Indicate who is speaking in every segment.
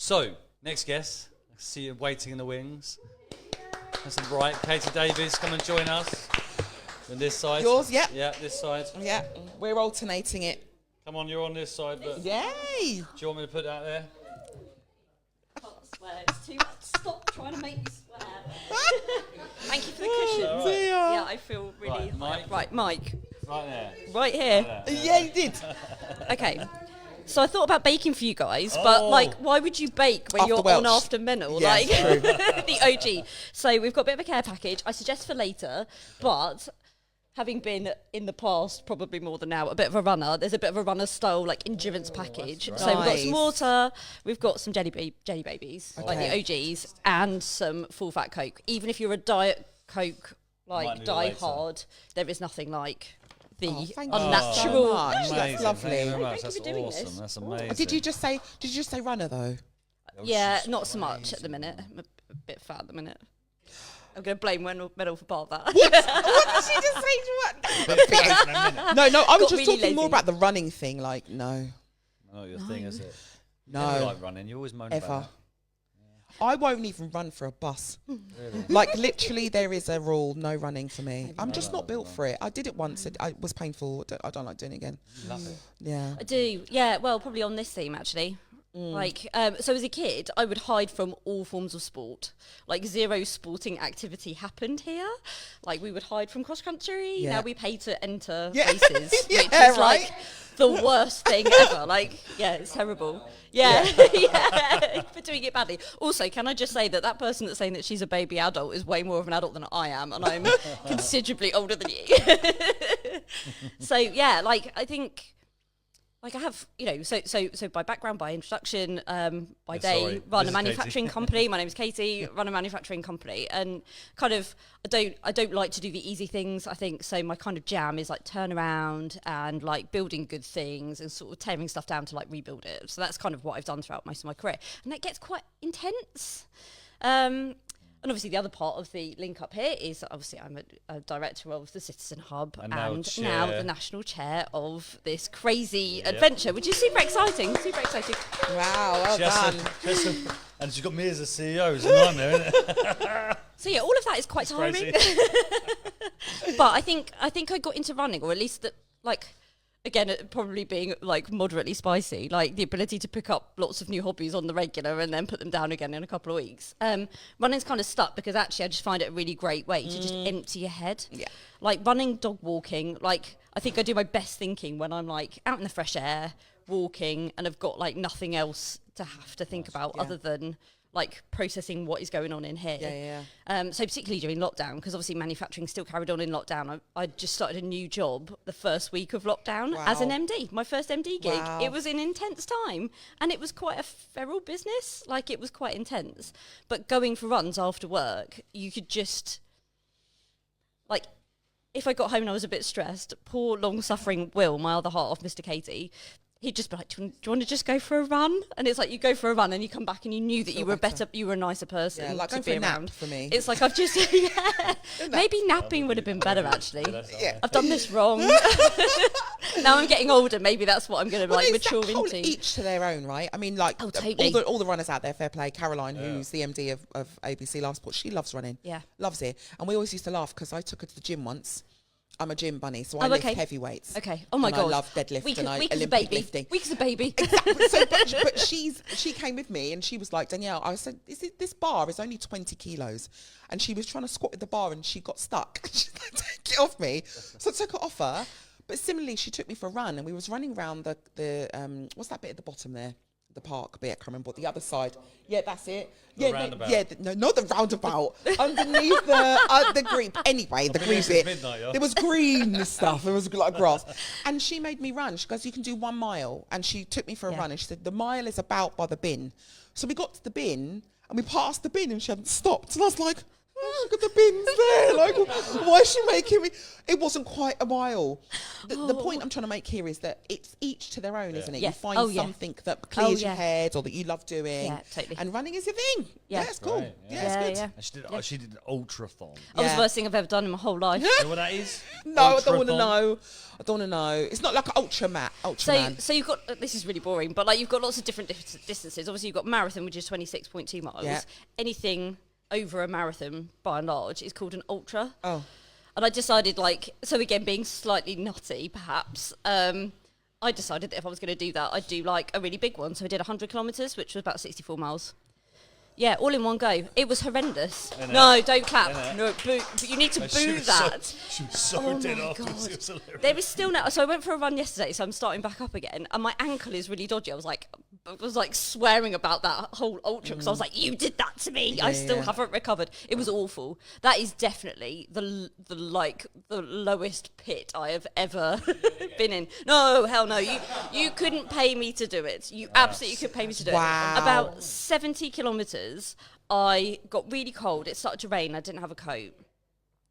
Speaker 1: So, next guest. I see you waiting in the wings. That's right. Katy Davies, come and join us. On this side.
Speaker 2: Yours, yeah.
Speaker 1: Yeah, this side.
Speaker 2: Yeah, we're alternating it.
Speaker 1: Come on, you're on this side. But
Speaker 2: Yay!
Speaker 1: do you want me to put that there?
Speaker 3: I can't swear. It's too much. Stop trying to make me swear. Thank you for the cushion.
Speaker 1: Right.
Speaker 3: Yeah, I feel really...
Speaker 1: Right, Mike.
Speaker 3: Right, Mike.
Speaker 1: Right there.
Speaker 3: Right here.
Speaker 1: Right there.
Speaker 2: Yeah, you did.
Speaker 3: Okay. So I thought about baking for you guys, but like, why would you bake when
Speaker 2: After
Speaker 3: you're
Speaker 2: Welsh.
Speaker 3: on after Mennel?
Speaker 2: Yeah,
Speaker 3: Like
Speaker 2: true.
Speaker 3: the OG. So we've got a bit of a care package. I suggest for later, but having been in the past, probably more than now, a bit of a runner. There's a bit of a runner style like endurance package.
Speaker 1: right.
Speaker 3: So we've got
Speaker 2: Nice.
Speaker 3: some water, we've got some jelly babies, like
Speaker 2: Okay.
Speaker 3: the OGs, and some full fat Coke. Even if you're a diet Coke,
Speaker 1: Might
Speaker 3: like
Speaker 1: need it
Speaker 3: die
Speaker 1: later.
Speaker 3: hard, there is nothing like the
Speaker 2: thank you
Speaker 3: unnatural.
Speaker 2: so much.
Speaker 1: Amazing.
Speaker 2: That's lovely.
Speaker 1: Thank you very much.
Speaker 3: Thank you
Speaker 1: That's
Speaker 3: for doing
Speaker 1: awesome.
Speaker 3: this.
Speaker 1: That's amazing.
Speaker 2: Did you just say runner though?
Speaker 3: Yeah, not so much at the minute. I'm a bit fat at the minute. I'm going to blame Mennel for part of that.
Speaker 2: What did she just say? No, I was
Speaker 3: Got
Speaker 2: just
Speaker 3: really
Speaker 2: talking more
Speaker 3: lazy.
Speaker 2: about the running thing. Like, no,
Speaker 1: Not your thing, is it?
Speaker 2: no,
Speaker 1: You like running. You always moan
Speaker 2: ever.
Speaker 1: about
Speaker 2: I won't even run for a bus.
Speaker 1: that. Really?
Speaker 2: Like, literally, there is a rule: no running for me. I'm just not built for it. I did it once. It was painful. I don't like doing it again.
Speaker 1: Love it.
Speaker 2: Yeah.
Speaker 3: I do. Yeah, well, probably on this theme, actually. Like, so as a kid, I would hide from all forms of sport. Like, zero sporting activity happened here. Like, we would hide from cross country.
Speaker 2: Yeah.
Speaker 3: Now we pay to enter
Speaker 2: Yeah.
Speaker 3: races,
Speaker 2: Yeah,
Speaker 3: which is
Speaker 2: right.
Speaker 3: like the worst thing ever. Like, yeah, it's terrible. Yeah, yeah, for doing it badly. Also, can I just say that person that's saying that she's a baby adult is way more of an adult than I am, and I'm considerably older than you. So yeah, like I think. Like I have, so by background, by introduction, by day,
Speaker 1: sorry.
Speaker 3: run
Speaker 1: This
Speaker 3: a
Speaker 1: is
Speaker 3: manufacturing company. My name is Katy, run a manufacturing company, and kind of I don't like to do the easy things. I think so. My kind of jam is like turnaround and like building good things and sort of tearing stuff down to like rebuild it. So that's kind of what I've done throughout most of my career, and that gets quite intense. And obviously the other part of the link up here is that obviously I'm a director of the Citizen Hub
Speaker 1: And
Speaker 3: and
Speaker 1: now
Speaker 3: now
Speaker 1: chair.
Speaker 3: the national chair of this crazy adventure, which is super exciting, super exciting.
Speaker 2: Wow. Well
Speaker 1: She has
Speaker 2: done.
Speaker 1: and she's got me as a CEO. It's a nightmare, isn't it?
Speaker 3: So yeah, all of that is quite tiring.
Speaker 1: Crazy.
Speaker 3: But I think I got into running, or at least that, like, again, it probably being like moderately spicy, like the ability to pick up lots of new hobbies on the regular and then put them down again in a couple of weeks. Running's kind of stuck because actually I just find it a really great way to just empty your head.
Speaker 2: Yeah.
Speaker 3: Like running, dog walking, like I think I do my best thinking when I'm like out in the fresh air, walking, and I've got like nothing else to have to think about
Speaker 2: Yeah.
Speaker 3: other than like processing what is going on in here.
Speaker 2: Yeah.
Speaker 3: So particularly during lockdown, because obviously manufacturing still carried on in lockdown. I just started a new job the first week of lockdown as an
Speaker 2: Wow.
Speaker 3: MD, my first MD gig.
Speaker 2: Wow.
Speaker 3: It was an intense time, and it was quite a feral business. Like, it was quite intense. But going for runs after work, you could just, like, if I got home and I was a bit stressed, poor long-suffering Will, my other half, Mr. Katie, he'd just be like, do you want to just go for a run? And it's like, you go for a run and you come back and you knew that you were
Speaker 2: better.
Speaker 3: you were a nicer person
Speaker 2: Yeah, like
Speaker 3: to
Speaker 2: going
Speaker 3: be
Speaker 2: for a nap
Speaker 3: around.
Speaker 2: for me.
Speaker 3: It's like I've just, maybe napping would have been better actually.
Speaker 2: Yeah.
Speaker 3: I've done this wrong. Now I'm getting older, maybe that's what I'm going to
Speaker 2: Well,
Speaker 3: like
Speaker 2: it's that
Speaker 3: mature
Speaker 2: whole
Speaker 3: into.
Speaker 2: each to their own, right? I mean, like
Speaker 3: Oh, totally.
Speaker 2: all the runners out there, fair play. Caroline, who's the MD of ABC Live Sport, she loves running.
Speaker 3: Yeah.
Speaker 2: Loves it. And we always used to laugh because I took her to the gym once. I'm a gym bunny, so
Speaker 3: Oh,
Speaker 2: I lift
Speaker 3: okay.
Speaker 2: heavy weights.
Speaker 3: Okay. Oh my
Speaker 2: and
Speaker 3: God.
Speaker 2: I love deadlift
Speaker 3: Weak,
Speaker 2: and
Speaker 3: weak as a
Speaker 2: Olympic
Speaker 3: baby.
Speaker 2: lifting.
Speaker 3: Weak as a baby.
Speaker 2: Exactly. So, but she came with me and she was like, Danielle, I said, this bar is only 20 kilos. And she was trying to squat with the bar and she got stuck. She's like, take it off me. So I took it off her. But similarly, she took me for a run and we was running around the what's that bit at the bottom there? The park bit, I can't remember what the other side. Yeah, that's it.
Speaker 1: The
Speaker 2: Yeah,
Speaker 1: roundabout.
Speaker 2: no, not the roundabout. Underneath the green. Anyway, the green
Speaker 1: since
Speaker 2: bit.
Speaker 1: midnight, yeah.
Speaker 2: There was green stuff. It was like grass. And she made me run. She goes, you can do 1 mile. And she took me for a run and she said, the mile is about by the bin. So we got to the bin and we passed the bin and she hadn't stopped. And I was like, Look at the bins there. Like, why is she making me? It wasn't quite a mile. The point I'm trying to make here is that it's each to their own, isn't it?
Speaker 3: Yeah.
Speaker 2: You find something that clears your head or that you love doing.
Speaker 3: Yeah, totally.
Speaker 2: And running is your thing. Yeah, it's cool.
Speaker 1: Right,
Speaker 2: yeah. It's good.
Speaker 1: And she did an ultrathon.
Speaker 3: That was the worst thing I've ever done in my whole life.
Speaker 1: You know what that is?
Speaker 2: No, I don't want to
Speaker 1: Ultrathon?
Speaker 2: know. I don't want to know. It's not like an Ultraman.
Speaker 3: So you've got, this is really boring, but like you've got lots of different distances. Obviously you've got marathon, which is 26.2 miles.
Speaker 2: Yeah.
Speaker 3: Anything over a marathon, by and large, is called an ultra.
Speaker 2: Oh.
Speaker 3: And I decided, like, so again, being slightly nutty, perhaps, I decided that if I was going to do that, I'd do like a really big one. So I did 100 kilometres, which was about 64 miles. Yeah, all in one go. It was horrendous. No, don't clap. No, boo. But you need to boo that.
Speaker 1: She was so
Speaker 3: Oh
Speaker 1: dead
Speaker 3: my
Speaker 1: afterwards.
Speaker 3: God.
Speaker 1: It was hilarious.
Speaker 3: There is still now. So I went for a run yesterday, so I'm starting back up again, and my ankle is really dodgy. I was like swearing about that whole ultra because I was like, "You did that to me. I still haven't recovered." It was awful. That is definitely the lowest pit I have ever been in. No, hell no. You couldn't pay me to do it. You absolutely could pay me to do it. About 70 kilometres. I got really cold. It started to rain. I didn't have a coat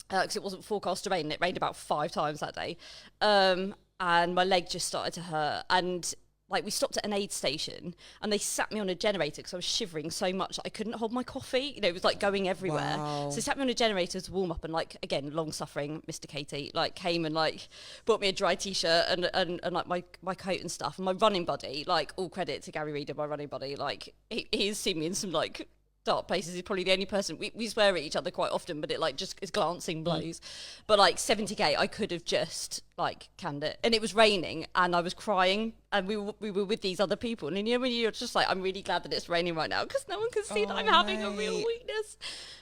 Speaker 3: because it wasn't forecast to rain. It rained about 5 times that day, and my leg just started to hurt. And like we stopped at an aid station, and they sat me on a generator because I was shivering so much that I couldn't hold my coffee. You know, it was like going everywhere.
Speaker 2: Wow.
Speaker 3: So they sat me on a generator to warm up, and like again, long suffering Mr. Katy like came and like bought me a dry t-shirt and like my coat and stuff. And my running buddy, like all credit to Gary Reader, my running buddy, like he's seen me in some like dark places. He's probably the only person we swear at each other quite often, but it like just is glancing blows. But like 70k, I could have just like canned it, and it was raining, and I was crying, and we were with these other people, and you know when you're just like, I'm really glad that it's raining right now because no one can see that I'm having a real weakness.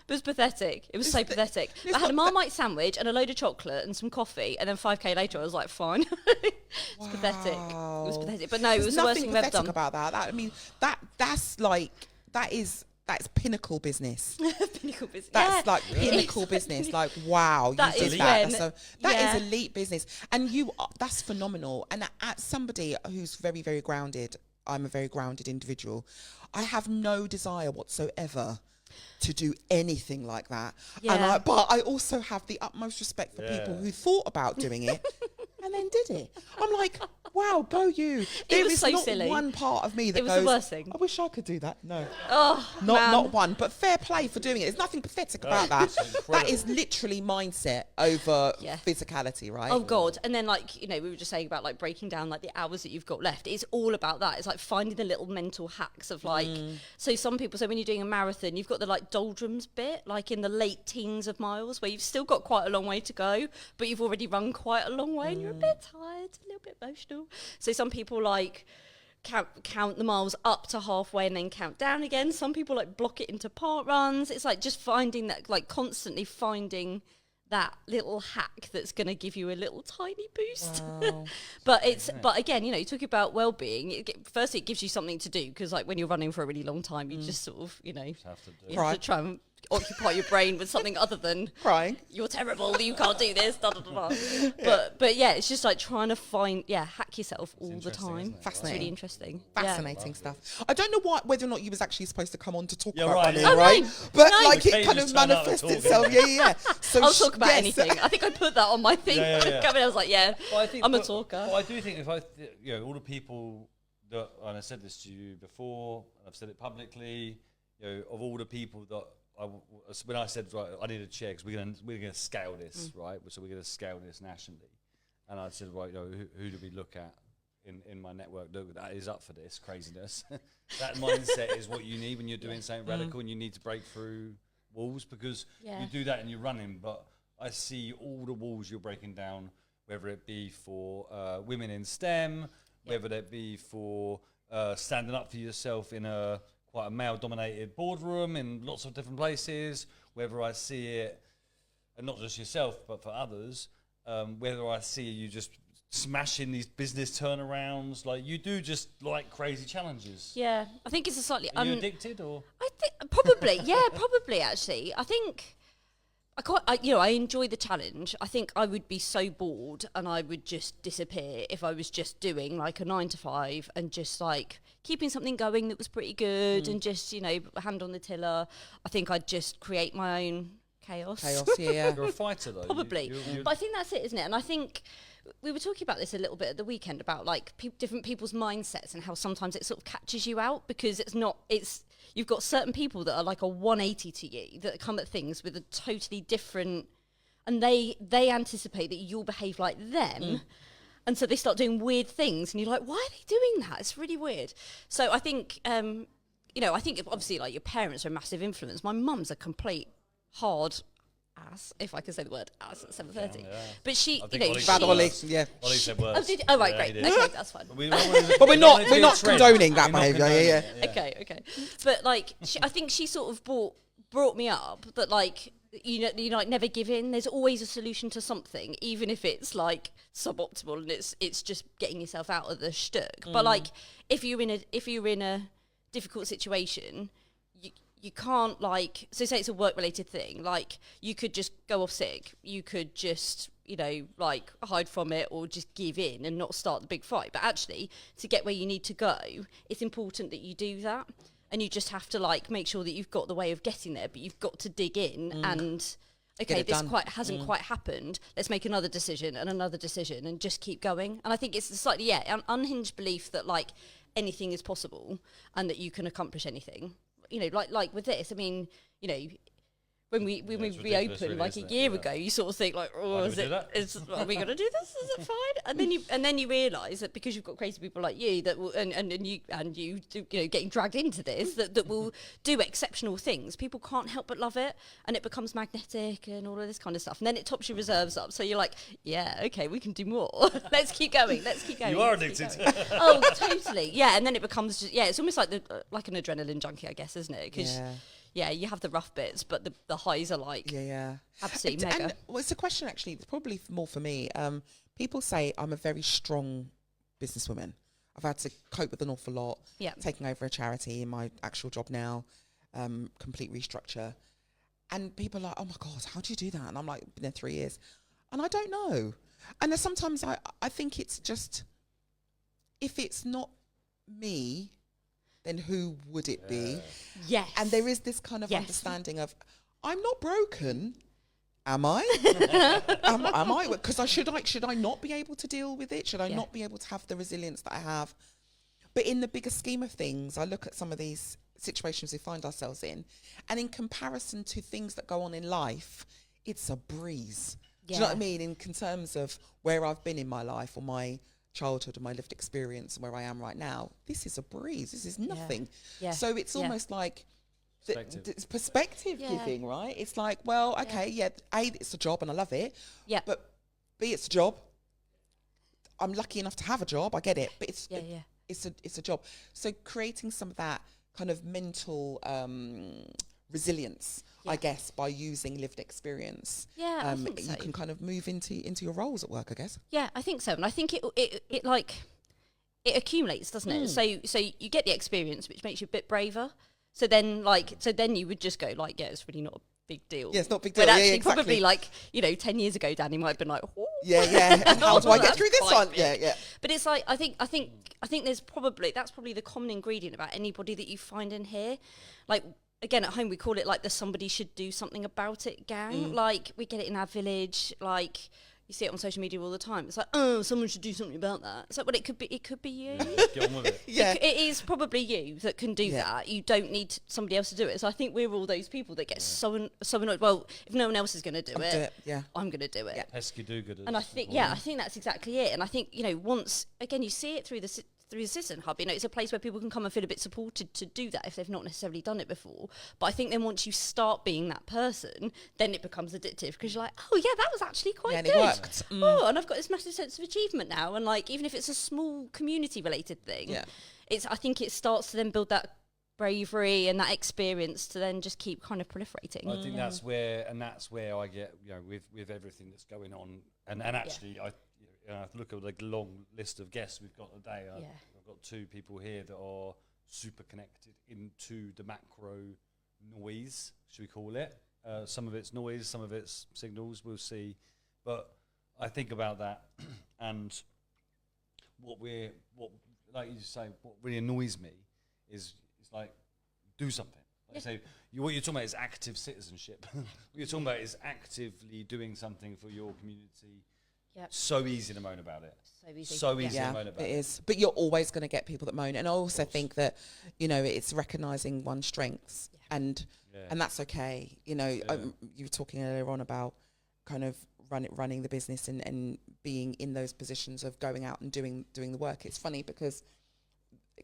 Speaker 3: It was pathetic. It was so pathetic. I had a Marmite sandwich and a load of chocolate and some coffee, and then 5k later I was like, fine. It's pathetic. It was pathetic, but no, it was the worst thing I've ever done.
Speaker 2: About that. I mean, that's pinnacle business.
Speaker 3: Pinnacle business.
Speaker 2: That's like pinnacle business. Like, wow,
Speaker 3: That
Speaker 2: you
Speaker 3: is
Speaker 2: did that.
Speaker 3: when-
Speaker 2: That is elite business. And that's phenomenal. And at somebody who's very, very grounded, I'm a very grounded individual, I have no desire whatsoever to do anything like that.
Speaker 3: Yeah.
Speaker 2: But I also have the utmost respect for people who thought about doing it and then did it. I'm like, wow, go you. There
Speaker 3: was
Speaker 2: is
Speaker 3: so
Speaker 2: not
Speaker 3: silly.
Speaker 2: one part of me that
Speaker 3: It was
Speaker 2: goes,
Speaker 3: the worst thing.
Speaker 2: I wish I could do that. No.
Speaker 3: Oh,
Speaker 2: Not one, but fair play for doing it. There's nothing pathetic about that.
Speaker 1: incredible.
Speaker 2: That is literally mindset over
Speaker 3: Yeah.
Speaker 2: physicality, right?
Speaker 3: Oh God. And then like, you know, we were just saying about like breaking down like the hours that you've got left. It's all about that. It's like finding the little mental hacks of like, so some people, so when you're doing a marathon, you've got the like doldrums bit, like in the late teens of miles where you've still got quite a long way to go, but you've already run quite a long way and you're a bit tired, a little bit emotional. So some people like count the miles up to halfway and then count down again. Some people like block it into part runs. It's like just finding that, like constantly finding that little hack that's going to give you a little tiny boost.
Speaker 2: Wow.
Speaker 3: But again, you know, you talk about well-being. Firstly, it gives you something to do because like when you're running for a really long time, you just sort of, you know, you have to try and occupy your brain with something other than
Speaker 2: Crying.
Speaker 3: You're terrible, you can't do this, da da da da. But yeah, it's just like trying to hack yourself all the time.
Speaker 2: Fascinating.
Speaker 3: It's really interesting.
Speaker 2: Fascinating stuff. I don't know whether or not you was actually supposed to come on to talk about
Speaker 1: right,
Speaker 2: running,
Speaker 1: yeah.
Speaker 2: right?
Speaker 3: No.
Speaker 2: But
Speaker 3: No.
Speaker 2: like
Speaker 1: Okay,
Speaker 2: it kind
Speaker 1: just
Speaker 2: of
Speaker 1: turn up and
Speaker 2: manifested
Speaker 1: talk,
Speaker 2: itself. Yeah. So
Speaker 3: I'll talk about anything. I think I put that on my thing.
Speaker 1: Yeah.
Speaker 3: I was like, I'm a talker.
Speaker 1: But I do think all the people that, and I said this to you before, and I've said it publicly, you know, of all the people that when I said, right, I need a chair because we're gonna scale this, right? So we're gonna scale this nationally, and I said, right, you know, who do we look at in my network that is up for this craziness? That mindset is what you need when you're doing something radical, and you need to break through walls because you do that and you're running. But I see all the walls you're breaking down, whether it be for women in STEM, whether it be for standing up for yourself in quite a male-dominated boardroom in lots of different places, whether I see it, and not just yourself, but for others, whether I see you just smashing these business turnarounds, like you do just like crazy challenges.
Speaker 3: Yeah, I think it's a slightly...
Speaker 1: Are you addicted or?
Speaker 3: I think probably, probably actually. I think... I enjoy the challenge. I think I would be so bored and I would just disappear if I was just doing like a 9 to 5 and just like keeping something going that was pretty good and just, you know, hand on the tiller. I think I'd just create my own chaos.
Speaker 2: Yeah.
Speaker 1: You're a fighter, though.
Speaker 3: Probably. But I think that's it, isn't it? And I think we were talking about this a little bit at the weekend about like different people's mindsets and how sometimes it sort of catches you out because you've got certain people that are like a 180 to you that come at things with a totally different, and they anticipate that you'll behave like them. And so they start doing weird things and you're like, why are they doing that? It's really weird. So I think, I think obviously like your parents are a massive influence. My mum's a complete hard ass, if I can say the word ass at 7:30.
Speaker 1: Yeah.
Speaker 3: But she,
Speaker 1: Ollie said worse.
Speaker 3: Oh, right, great. Okay, that's fine.
Speaker 2: But we're not condoning that behaviour. Yeah.
Speaker 3: Okay. But like, I think she sort of brought me up that like, you like never give in. There's always a solution to something, even if it's like suboptimal and it's just getting yourself out of the shtuck. But like, if you're in a difficult situation, you can't like, so say it's a work related thing, like you could just go off sick, you could just like hide from it or just give in and not start the big fight. But actually, to get where you need to go, it's important that you do that. And you just have to like make sure that you've got the way of getting there, but you've got to dig in and okay, this hasn't quite happened. Let's make another decision and just keep going. And I think it's slightly an unhinged belief that like anything is possible and that you can accomplish anything. Like with this, I mean, when we reopened
Speaker 1: really,
Speaker 3: like a year ago, you sort of think like, are we going to do this? Is it fine? And then you realise that because you've got crazy people like you that will, and you getting dragged into this that will do exceptional things. People can't help but love it, and it becomes magnetic and all of this kind of stuff. And then it tops your reserves up, so you're like, yeah, okay, we can do more. Let's keep going. You are addicted. Oh, totally. Yeah, and then it becomes just, it's almost like like an adrenaline junkie, I guess, isn't it? Because you have the rough bits, but the highs are like absolutely mega.
Speaker 2: And it's a question actually, it's probably more for me. People say I'm a very strong businesswoman. I've had to cope with an awful lot, taking over a charity in my actual job now, complete restructure. And people are like, oh my God, how do you do that? And I'm like, been there 3 years. And I don't know. And there's sometimes I think it's just, if it's not me, then who would it be?
Speaker 3: Yes.
Speaker 2: And there is this kind of understanding of, I'm not broken, am I? am I? Because should I not be able to deal with it? Should I not be able to have the resilience that I have? But in the bigger scheme of things, I look at some of these situations we find ourselves in, and in comparison to things that go on in life, it's a breeze. Do you know what I mean? In terms of where I've been in my life or my childhood and my lived experience and where I am right now, this is a breeze. This is nothing. So it's almost like it's perspective giving, right? It's like, well, okay, A, it's a job and I love it. Yeah. But B, it's a job. I'm lucky enough to have a job. I get it, but it's a job. So creating some of that kind of mental resilience, I guess, by using lived experience. Yeah, I think so. You can kind of move into your roles at work, I guess.
Speaker 3: Yeah, I think so. And I think it accumulates, doesn't it? So you get the experience, which makes you a bit braver. So then you would just go like, it's really not a big deal.
Speaker 2: Yeah, it's not a big deal.
Speaker 3: But actually, probably like 10 years ago, Danny might have been like, oh.
Speaker 2: And how do I get through this one? Yeah.
Speaker 3: But it's like I think that's probably the common ingredient about anybody that you find in here. Like, again, at home we call it like the somebody should do something about it gang. Like, we get it in our village. Like, you see it on social media all the time. It's like, oh, someone should do something about that. It's like, well, it could be you.
Speaker 1: Get on with it.
Speaker 3: It is probably you that can do that. You don't need somebody else to do it. So I think we're all those people that get so annoyed. Well, if no one else is going to do it, I'm going to do it.
Speaker 1: Pesky do-gooders.
Speaker 3: And I think that's exactly it. And I think, once again you see it through the Citizen Hub, it's a place where people can come and feel a bit supported to do that if they've not necessarily done it before. But I think then once you start being that person, then it becomes addictive because you're like, oh yeah, that was actually quite good.
Speaker 2: And it worked.
Speaker 3: Oh, and I've got this massive sense of achievement now. And like, even if it's a small community related thing, I think it starts to then build that bravery and that experience to then just keep kind of proliferating.
Speaker 1: I think that's where I get, with everything that's going on, and actually I look at the long list of guests we've got today. I've got two people here that are super connected into the macro noise, should we call it? Some of it's noise, some of it's signals, we'll see. But I think about that, and what like you say, what really annoys me is like, do something. So what you're talking about is active citizenship. What you're talking about is actively doing something for your community.
Speaker 3: Yep.
Speaker 1: So easy to moan about it.
Speaker 3: So easy
Speaker 1: To moan about it.
Speaker 2: It is. But you're always going to get people that moan. And I also think that, it's recognising one's strengths and that's okay. You were talking earlier on about kind of running the business and being in those positions of going out and doing the work. It's funny because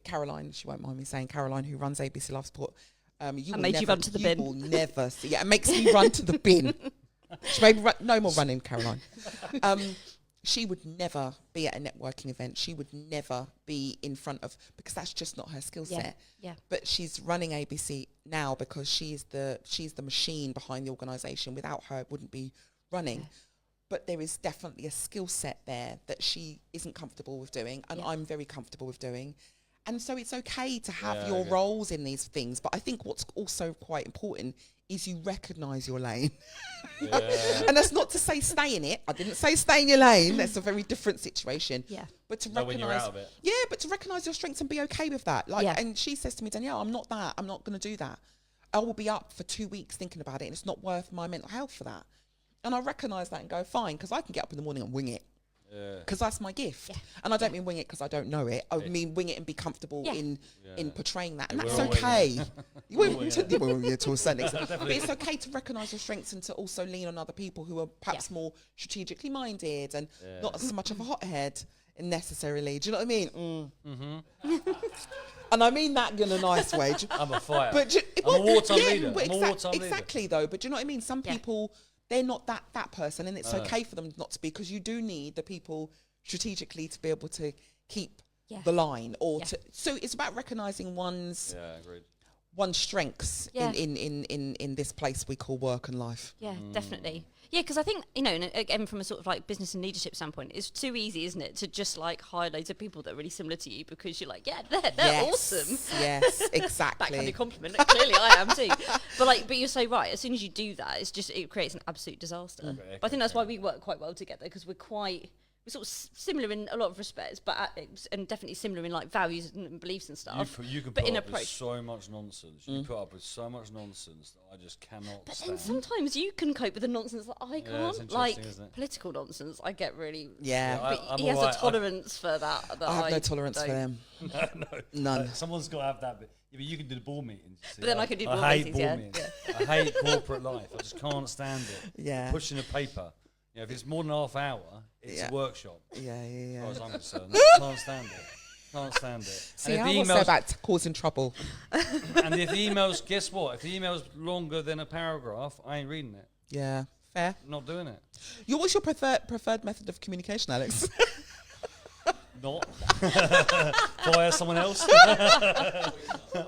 Speaker 2: Caroline, she won't mind me saying, Caroline, who runs ABC Live Support, you run to the bin. You will never see. Yeah, it makes me run to the bin. She made me no more running, Caroline. She would never be at a networking event. She would never be in front of, because that's just not her skill set.
Speaker 3: Yeah.
Speaker 2: But she's running ABC now because she's the machine behind the organisation. Without her, it wouldn't be running. Yeah. But there is definitely a skill set there that she isn't comfortable with doing, and I'm very comfortable with doing. And so it's okay to have your roles in these things. But I think what's also quite important is you recognise your lane. And that's not to say stay in it. I didn't say stay in your lane. That's a very different situation.
Speaker 3: Yeah.
Speaker 2: But to
Speaker 1: when you're
Speaker 2: recognise,
Speaker 1: out of it.
Speaker 2: but to recognise your strengths and be okay with that. And she says to me, Danielle, I'm not that. I'm not going to do that. I will be up for 2 weeks thinking about it, and it's not worth my mental health for that. And I recognise that and go, fine, because I can get up in the morning and wing it. Because that's my gift. And I don't mean wing it because I don't know it. I mean wing it and be comfortable in portraying that. And that's okay. You won't to a certain extent. But it's okay to recognise your strengths and to also lean on other people who are perhaps more strategically minded and not as much of a hothead necessarily. Do you know what I mean? And I mean that in a nice way.
Speaker 1: I'm a fighter.
Speaker 2: But
Speaker 1: I'm a wartime leader.
Speaker 2: Exactly, though. But do you know what I mean? Some people... They're not that person, and it's okay for them not to be, because you do need the people strategically to be able to keep the line, or to. So it's about recognising one's strengths in this place we call work and life.
Speaker 3: Yeah, definitely. Yeah, because I think, and again, from a sort of like business and leadership standpoint, it's too easy, isn't it, to just like hire loads of people that are really similar to you because you're like, they're awesome.
Speaker 2: Yes, exactly.
Speaker 3: That kind of compliment. Clearly, I am too. But you're so right. As soon as you do that, it creates an absolute disaster. But I think that's why we work quite well together, because we're sort of similar in a lot of respects, and definitely similar in like values and beliefs and stuff.
Speaker 1: You can put up with so much nonsense. You put up with so much nonsense that I just cannot stand.
Speaker 3: Then sometimes you can cope with the nonsense that I can't. Like political nonsense, I get really. Yeah. But he has a tolerance for that.
Speaker 2: I have no tolerance for them.
Speaker 1: No.
Speaker 2: None.
Speaker 1: Someone's got to have that bit. Yeah, but you can do the board meetings.
Speaker 3: But then I can do board meetings.
Speaker 1: I hate corporate life. I just can't stand it.
Speaker 2: Yeah.
Speaker 1: Pushing a paper. If it's more than half hour, it's a workshop.
Speaker 2: Yeah.
Speaker 1: As far as I'm concerned, can't stand it.
Speaker 2: See, I was so about causing trouble.
Speaker 1: And if the emails, guess what? If the email's longer than a paragraph, I ain't reading it.
Speaker 2: Yeah, fair.
Speaker 1: Not doing it.
Speaker 2: What's your preferred method of communication, Alex?
Speaker 1: Not via someone else.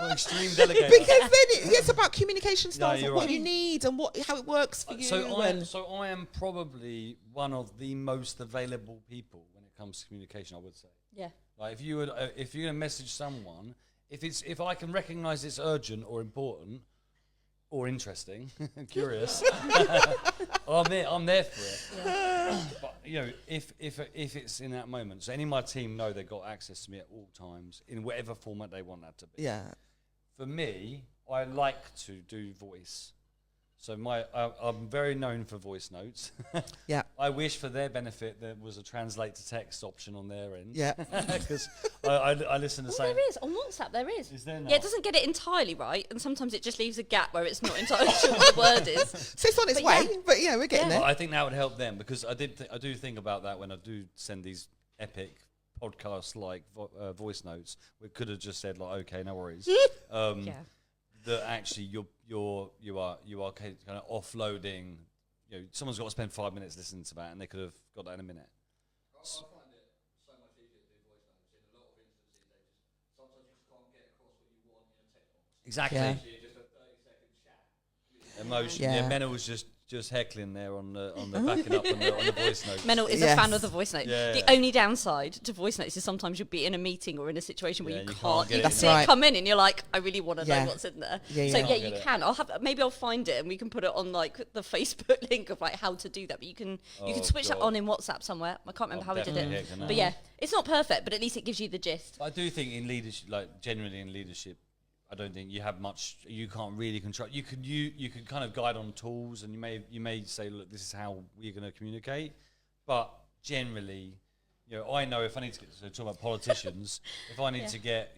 Speaker 1: Extreme delegate.
Speaker 2: Because then it's about communication styles, and what you need and how it works for you.
Speaker 1: So I am probably one of the most available people when it comes to communication, I would say.
Speaker 3: Yeah.
Speaker 1: Like if you're gonna message someone, if I can recognise it's urgent or important or interesting, curious, I'm there for it. Yeah. But if it's in that moment, so any of my team know they've got access to me at all times in whatever format they want that to be.
Speaker 2: Yeah.
Speaker 1: For me, I like to do voice. So I'm very known for voice notes.
Speaker 2: Yeah.
Speaker 1: I wish for their benefit there was a translate to text option on their end.
Speaker 2: Yeah.
Speaker 1: Because I listen to
Speaker 3: there is. On WhatsApp there is.
Speaker 1: Is there now?
Speaker 3: Yeah, it doesn't get it entirely right, and sometimes it just leaves a gap where it's not entirely sure what the word is.
Speaker 2: So it's on its way, but we're getting there.
Speaker 1: Well, I think that would help them, because I do think about that when I do send these epic podcasts like voice notes. We could have just said like, okay, no worries. That actually you are kind of offloading. Someone's got to spend 5 minutes listening to that, and they could have got that in a minute.
Speaker 4: I find it so much easier to do voice notes. In a lot of instances, sometimes you just can't get across what you want in a text box.
Speaker 1: Exactly.
Speaker 4: Yeah. Just a 30-second chat.
Speaker 1: Emotion. Yeah, Menno was just heckling there on the backing up on the voice notes.
Speaker 3: Menno is a fan of the voice note.
Speaker 1: Yeah.
Speaker 3: The only downside to voice notes is sometimes you'll be in a meeting or in a situation where you can't. You
Speaker 2: That's
Speaker 3: see
Speaker 2: right.
Speaker 3: it come in and you're like, I really want to know what's in there.
Speaker 2: Yeah,
Speaker 3: so
Speaker 2: you
Speaker 3: can. Maybe I'll find it and we can put it on like the Facebook link of like how to do that. But you can switch that on in WhatsApp somewhere. I can't remember how I did it. But it's not perfect, but at least it gives you the gist.
Speaker 1: I do think in leadership, like generally in leadership, I don't think you have much. You can't really control. You can kind of guide on tools, and you may say, look, this is how we're going to communicate. But generally, I know if I need to get talk about politicians, if I need to get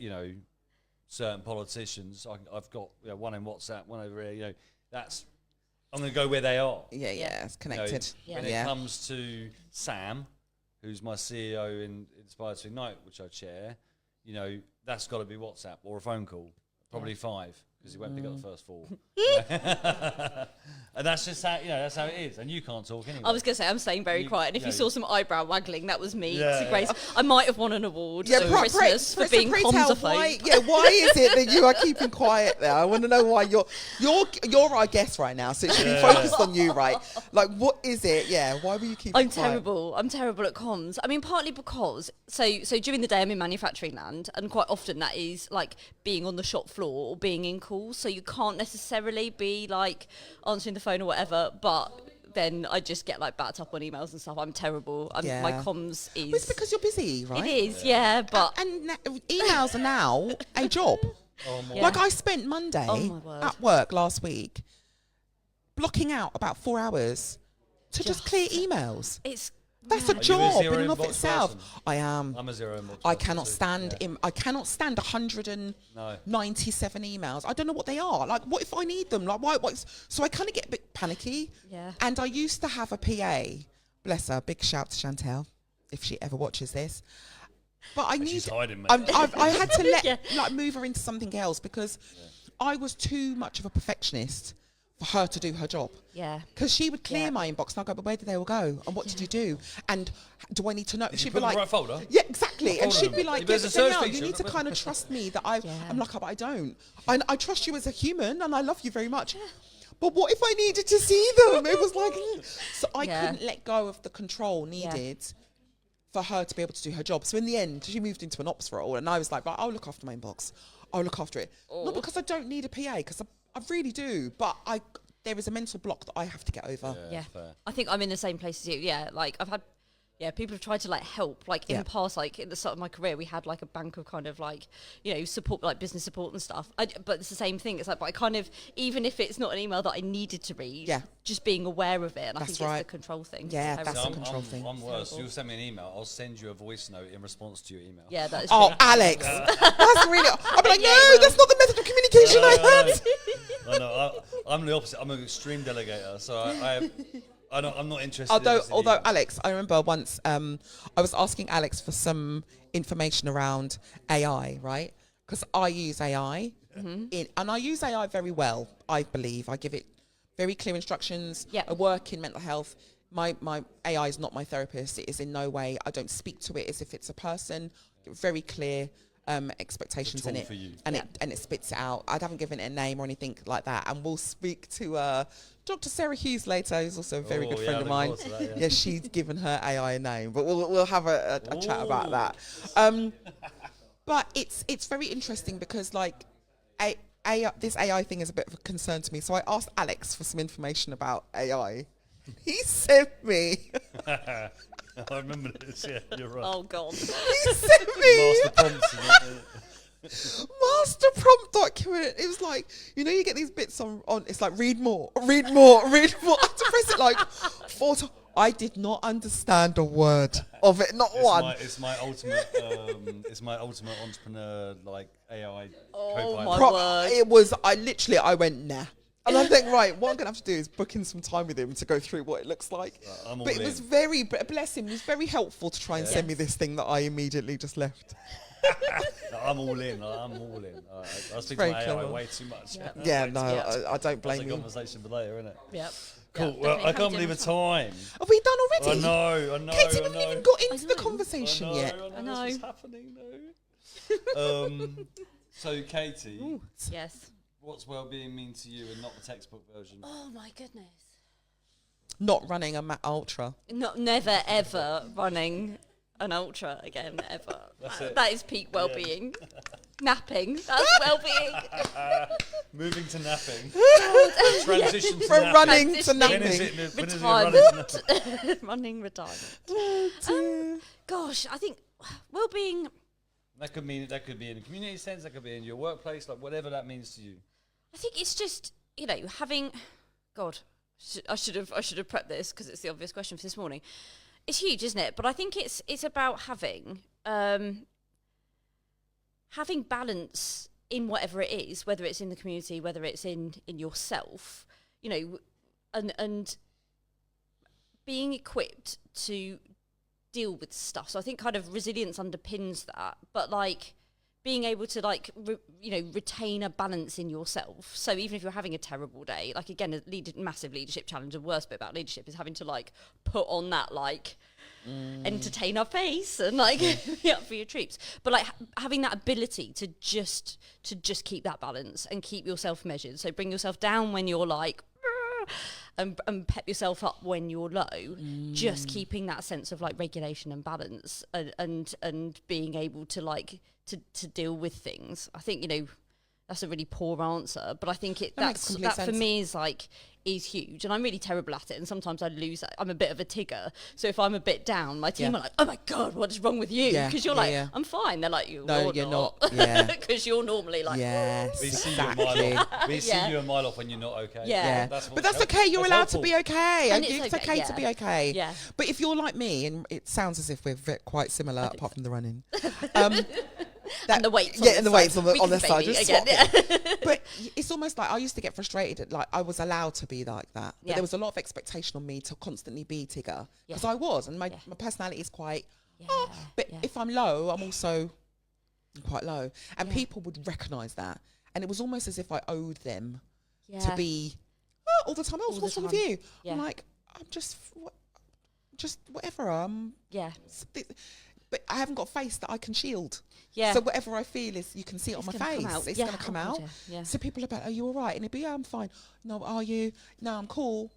Speaker 1: certain politicians, I've got one in WhatsApp, one over here. I'm going to go where they are.
Speaker 2: Yeah, it's connected.
Speaker 1: When it comes to Sam, who's my CEO in Inspired to Ignite, which I chair, that's got to be WhatsApp or a phone call, probably 5, because he won't pick up the first 4. And that's just how that's how it is. And you can't talk anyway.
Speaker 3: I was going to say, I'm staying very quiet. And if you saw some eyebrow waggling, that was me.
Speaker 1: Yeah.
Speaker 3: Grace, I might have won an award for Christmas for being comsophobe.
Speaker 2: Why is it that you are keeping quiet there? I want to know why you're our guest right now, so it should be focused on you, right? Like, what is it? Yeah, why were you keeping quiet?
Speaker 3: I'm terrible at comms. I mean, partly because, so during the day I'm in manufacturing land, and quite often that is like being on the shop floor or being in calls, so you can't necessarily be like answering the phone or whatever, but then I just get like backed up on emails and stuff. I'm terrible. My comms is...
Speaker 2: Well, it's because you're busy, right?
Speaker 3: It is, yeah, but...
Speaker 2: And emails are now a job. Like I spent Monday at work last week blocking out about 4 hours to just clear emails. That's a job in and of itself.
Speaker 1: Person?
Speaker 2: I am.
Speaker 1: I'm a zero inbox.
Speaker 2: I cannot stand I cannot stand 197 emails. I don't know what they are. Like, what if I need them? Like, why? So I kind of get a bit panicky.
Speaker 3: Yeah.
Speaker 2: And I used to have a PA. Bless her. Big shout to Chantel, if she ever watches this. But
Speaker 1: she's hiding, mate.
Speaker 2: I had to move her into something else because I was too much of a perfectionist for her to do her job.
Speaker 3: Yeah.
Speaker 2: Because she would clear my inbox and I'd go, but where did they all go? And what did you do? And do I need to know?
Speaker 1: Did she'd be like, right folder?
Speaker 2: Yeah, exactly. And she'd be like,
Speaker 1: Danielle,
Speaker 2: you need to kind of trust me that I'm like, but I don't. I trust you as a human and I love you very much. But what if I needed to see them? It was like, so I couldn't let go of the control needed for her to be able to do her job. So in the end, she moved into an ops role and I was like, right, I'll look after my inbox. I'll look after it. Not because I don't need a PA, because I really do, but there is a mental block that I have to get over.
Speaker 3: Yeah. I think I'm in the same place as you. Yeah, like I've had people have tried to like help. Like in the past, like in the start of my career, we had like a bank of kind of like, support, like business support and stuff. But it's the same thing. It's like, but I kind of, even if it's not an email that I needed to read, just being aware of it. And I think it's the control thing.
Speaker 2: Yeah, that's the control thing.
Speaker 1: I'm worse. You'll send me an email. I'll send you a voice note in response to your email.
Speaker 3: Yeah, that is
Speaker 2: true. Alex, that's really... I'll be like, no, that's not the method of communication I had.
Speaker 1: I'm the opposite. I'm an extreme delegator. So I'm not interested.
Speaker 2: Although Alex, I remember once I was asking Alex for some information around AI, right? Because I use AI, and I use AI very well. I believe I give it very clear instructions.
Speaker 3: Yeah.
Speaker 2: I work in mental health. My AI is not my therapist. It is in no way. I don't speak to it as if it's a person. Very clear expectations in it, and it spits it out. I haven't given it a name or anything like that. And we'll speak to Dr. Sarah Hughes later, who's also a very good friend of mine. Yeah, she's given her AI a name, but we'll have a chat about that. But it's very interesting because like this AI thing is a bit of a concern to me. So I asked Alex for some information about AI. He sent me.
Speaker 1: I remember this. Yeah, you're right.
Speaker 3: Oh God.
Speaker 2: He sent me master prompt document. It was like, you get these bits on it's like read more. I had to press it like 4 times. I did not understand a word of it, not one.
Speaker 1: It's my ultimate entrepreneur like AI.
Speaker 3: Oh my word!
Speaker 2: It was. I went nah. And I think, right, what I'm going to have to do is book in some time with him to go through what it looks like. But it was bless him, it was very helpful to try and send me this thing that I immediately just left.
Speaker 1: I'm all in. I speak to my AI way too much.
Speaker 2: I don't blame you.
Speaker 1: That's a conversation for later, isn't it?
Speaker 3: Yep.
Speaker 1: Cool. Well, I can't believe the time.
Speaker 2: Have we done already?
Speaker 1: I know.
Speaker 2: Katie, we haven't even got into the conversation yet.
Speaker 1: I know. What's happening, though. So, Katie.
Speaker 3: Ooh, yes.
Speaker 1: What's well-being mean to you and not the textbook version?
Speaker 3: Oh my goodness.
Speaker 2: Not running a ultra.
Speaker 3: Never ever running an ultra again, ever. That is peak well-being. Napping, that's well-being.
Speaker 1: Moving to napping. Transition to
Speaker 2: from
Speaker 1: napping.
Speaker 2: Running to napping.
Speaker 3: Retirement. Running retirement. Gosh, I think well-being...
Speaker 1: That could mean, that could be in a community sense, that could be in your workplace, like whatever that means to you.
Speaker 3: I think it's just, you know, having, God, I should have prepped this because it's the obvious question for this morning. It's huge, isn't it? But I think it's about having balance in whatever it is, whether it's in the community, whether it's in yourself, you know, and being equipped to deal with stuff. So I think kind of resilience underpins that, but like being able to like retain a balance in yourself. So even if you're having a terrible day, like again, a massive leadership challenge, the worst bit about leadership is having to like put on that like entertain our face and like be up for your troops. But like having that ability to just keep that balance and keep yourself measured. So bring yourself down when you're like and pep yourself up when you're low. Just keeping that sense of like regulation and balance and being able to like to deal with things. I think, you know, that's a really poor answer, but I think that for me is huge, and I'm really terrible at it, and sometimes I lose it. I'm a bit of a tigger, so if I'm a bit down, my team are like, oh my God, what is wrong with you? Because you're like, I'm fine. They're like, you're not. Because you're normally like,
Speaker 1: we see you a mile off. We see you a mile off when you're not okay.
Speaker 2: But that's okay. You're allowed to be okay.
Speaker 3: And
Speaker 2: it's okay to be okay.
Speaker 3: Yeah.
Speaker 2: But if you're like me, and it sounds as if we're quite similar, apart from the running.
Speaker 3: And the weights
Speaker 2: and the weights on the side.
Speaker 3: Just again,
Speaker 2: But it's almost like I used to get frustrated. Like I was allowed to be like that. But there was a lot of expectation on me to constantly be Tigger. Because I was. And my personality is quite... if I'm low, I'm also quite low. And people would recognise that. And it was almost as if I owed them to be all the time. Oh, what's wrong with you? I'm like, I'm just whatever. But I haven't got a face that I can shield. So whatever I feel is, you can see it on my face. It's going to come out. So people are about, are you all right? And it'd be, yeah, I'm fine. No, are you? No, I'm cool.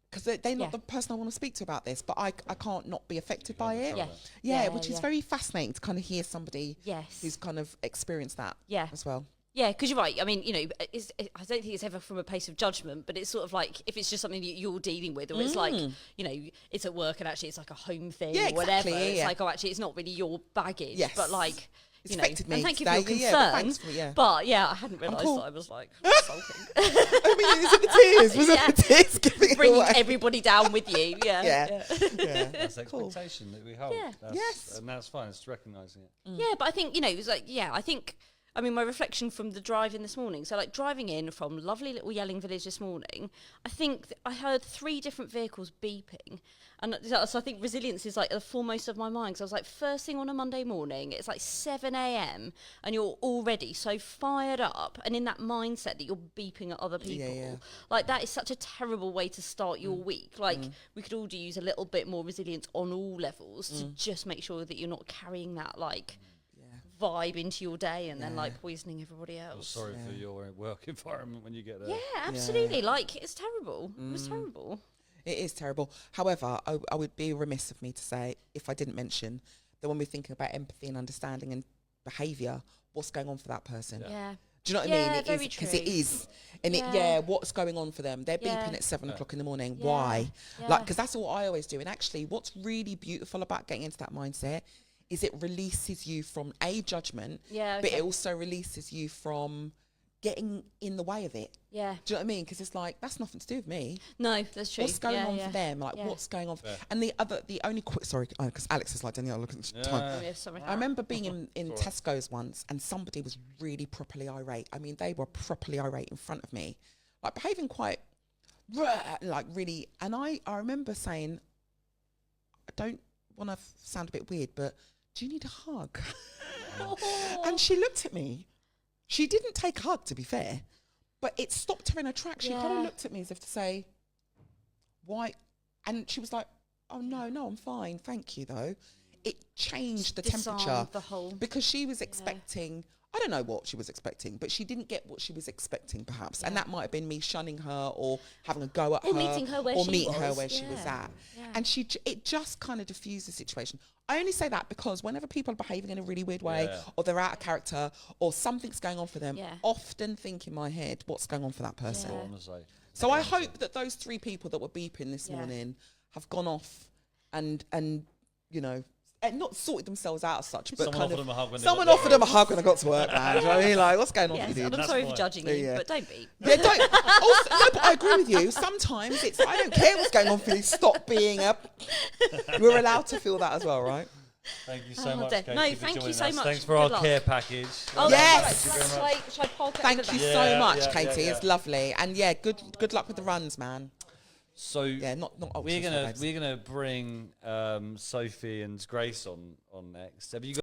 Speaker 2: Because they're not the person I want to speak to about this, but I can't not be affected by it. Which is very fascinating to kind of hear somebody who's kind of experienced that as well.
Speaker 3: Yeah, because you're right. I mean, you know, I don't think it's ever from a place of judgment, but it's sort of like if it's just something that you're dealing with, or it's like, you know, it's at work and actually it's like a home thing or whatever. It's like, oh, actually, it's not really your baggage, but like,
Speaker 2: it's
Speaker 3: you know,
Speaker 2: affected me
Speaker 3: and thank you
Speaker 2: today.
Speaker 3: for your concern. But I hadn't realised that I was like sulking.
Speaker 2: I mean, was it the tears? Was it the tears giving
Speaker 3: bringing everybody down with you?
Speaker 1: That's expectation that we hold. And that's fine. It's recognising it.
Speaker 3: Yeah, but I think, you know, it's like, I think. I mean, my reflection from the drive in this morning. So, like, driving in from lovely little Yelling Village this morning, I think I heard 3 different vehicles beeping. And so I think resilience is, like, the foremost of my mind. So I was like, first thing on a Monday morning, it's like 7 a.m. and you're already so fired up and in that mindset that you're beeping at other people. Like, that is such a terrible way to start your week. Like, we could all use a little bit more resilience on all levels to just make sure that you're not carrying that, like... vibe into your day and then like poisoning everybody else.
Speaker 1: I'm sorry for your work environment when you get there.
Speaker 3: Yeah, absolutely. Like, it's terrible. It was terrible.
Speaker 2: It is terrible. However, I would be remiss of me to say, if I didn't mention that when we're thinking about empathy and understanding and behaviour, what's going on for that person? Do you know what I mean? It is, because it is. And what's going on for them? They're beeping at 7 o'clock in the morning. Why? Like, because that's what I always do. And actually, what's really beautiful about getting into that mindset is it releases you from judgment, but it also releases you from getting in the way of it. Do you know what I mean? Because it's like, that's nothing to do with me.
Speaker 3: No, that's true.
Speaker 2: What's going on for them? Like, what's going on? And the only quick, sorry, because Alex is like, Danielle, look at the time.
Speaker 3: Sorry.
Speaker 2: I remember being in Tesco's once and somebody was really properly irate. I mean, they were properly irate in front of me, like behaving quite, like really. And I remember saying, I don't want to sound a bit weird, but do you need a hug? And she looked at me. She didn't take a hug, to be fair, but it stopped her in her tracks. She kind of looked at me as if to say, why? And she was like, oh, no, I'm fine. Thank you, though. It changed the temperature because she was expecting, I don't know what she was expecting, but she didn't get what she was expecting, perhaps. And that might have been me shunning her or having a go at her.
Speaker 3: Or meeting her where
Speaker 2: she was at. And it just kind of diffused the situation. I only say that because whenever people are behaving in a really weird way or they're out of character or something's going on for them, often think in my head, what's going on for that person? So I hope that those 3 people that were beeping this morning have gone off and you know, not sorted themselves out as such, but
Speaker 1: Someone
Speaker 2: kind
Speaker 1: offered
Speaker 2: of
Speaker 1: them a hug when they
Speaker 2: someone
Speaker 1: got
Speaker 2: offered them a hug when I got to work, man. Do you know what I mean? Like, what's going on
Speaker 3: Yes,
Speaker 2: with you,
Speaker 3: and
Speaker 2: dude?
Speaker 3: I'm sorry for
Speaker 1: fine.
Speaker 3: judging you,
Speaker 2: Yeah.
Speaker 3: but don't be.
Speaker 2: Yeah, don't. Also, no, but I agree with you. Sometimes it's I don't care what's going on for you. Stop being a. We're allowed to feel that as well, right?
Speaker 1: Thank you so
Speaker 3: Oh,
Speaker 1: much,
Speaker 3: dear.
Speaker 1: Katie,
Speaker 3: No,
Speaker 1: for
Speaker 3: thank you
Speaker 1: joining
Speaker 3: so
Speaker 1: us.
Speaker 3: much.
Speaker 1: Thanks for
Speaker 3: Good
Speaker 1: our
Speaker 3: luck.
Speaker 1: care package.
Speaker 3: Oh,
Speaker 2: Yes.
Speaker 3: that's right. Should I park it
Speaker 2: Thank
Speaker 3: over
Speaker 2: you
Speaker 3: there?
Speaker 2: so
Speaker 1: Yeah,
Speaker 2: much,
Speaker 1: yeah,
Speaker 2: Katie.
Speaker 1: yeah,
Speaker 2: It's
Speaker 1: yeah.
Speaker 2: lovely, and yeah, good luck with the runs, man.
Speaker 1: So
Speaker 2: Yeah, not
Speaker 1: we're
Speaker 2: ultras, no,
Speaker 1: gonna
Speaker 2: babes.
Speaker 1: bring Sophie and Grace on next. Have you got